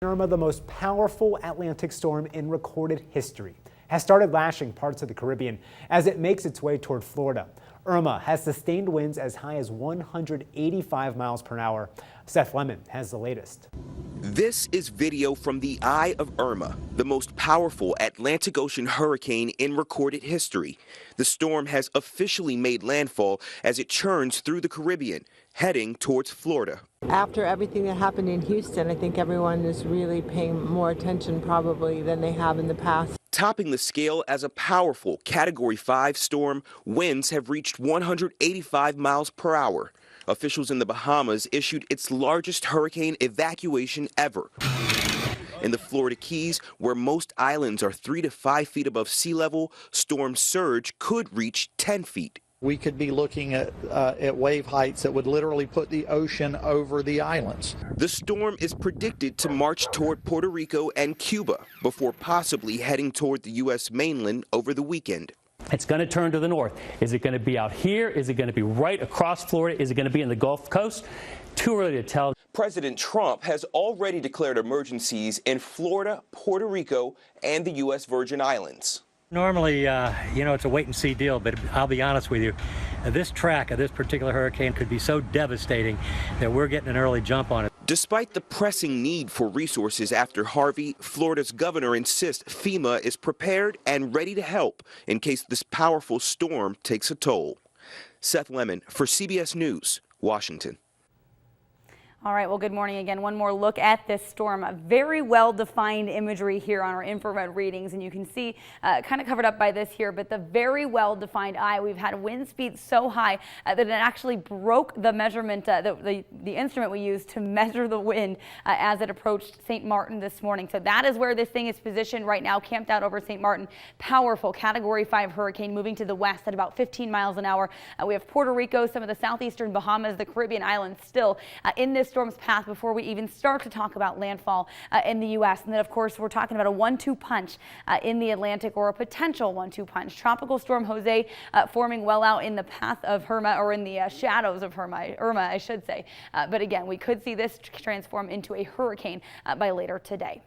Irma, the most powerful Atlantic storm in recorded history, has started lashing parts of the Caribbean as it makes its way toward Florida. Irma has sustained winds as high as 185 miles per hour. Seth Lemon has the latest. This is video from the eye of Irma, the most powerful Atlantic Ocean hurricane in recorded history. The storm has officially made landfall as it churns through the Caribbean, heading towards Florida. After everything that happened in Houston, I think everyone is really paying more attention probably than they have in the past. Topping the scale as a powerful Category 5 storm, winds have reached 185 miles per hour. Officials in the Bahamas issued its largest hurricane evacuation ever. In the Florida Keys, where most islands are 3 to 5 feet above sea level, storm surge could reach 10 feet. We could be looking at wave heights that would literally put the ocean over the islands. The storm is predicted to march toward Puerto Rico and Cuba before possibly heading toward the U.S. mainland over the weekend. It's going to turn to the north. Is it going to be out here? Is it going to be right across Florida? Is it going to be in the Gulf Coast? Too early to tell. President Trump has already declared emergencies in Florida, Puerto Rico, and the U.S. Virgin Islands. Normally, it's a wait-and-see deal, but I'll be honest with you. This track of this particular hurricane could be so devastating that we're getting an early jump on it. Despite the pressing need for resources after Harvey, Florida's governor insists FEMA is prepared and ready to help in case this powerful storm takes a toll. Seth Lemon for CBS News, Washington. All right, well, good morning again. One more look at this storm. A very well-defined imagery here on our infrared readings, and you can see kind of covered up by this here, but the very well-defined eye. We've had wind speeds so high that it actually broke the measurement, the instrument we used to measure the wind as it approached St. Martin this morning. So that is where this thing is positioned right now, camped out over St. Martin. Powerful Category 5 hurricane moving to the west at about 15 miles an hour. We have Puerto Rico, some of the southeastern Bahamas, the Caribbean islands still in this storm's path before we even start to talk about landfall in the U.S. And then, of course, we're talking about a 1-2 punch in the Atlantic, or a potential 1-2 punch. Tropical storm Jose forming well out in the path of Irma, or in the shadows of Irma, I should say. But again, we could see this transform into a hurricane by later today.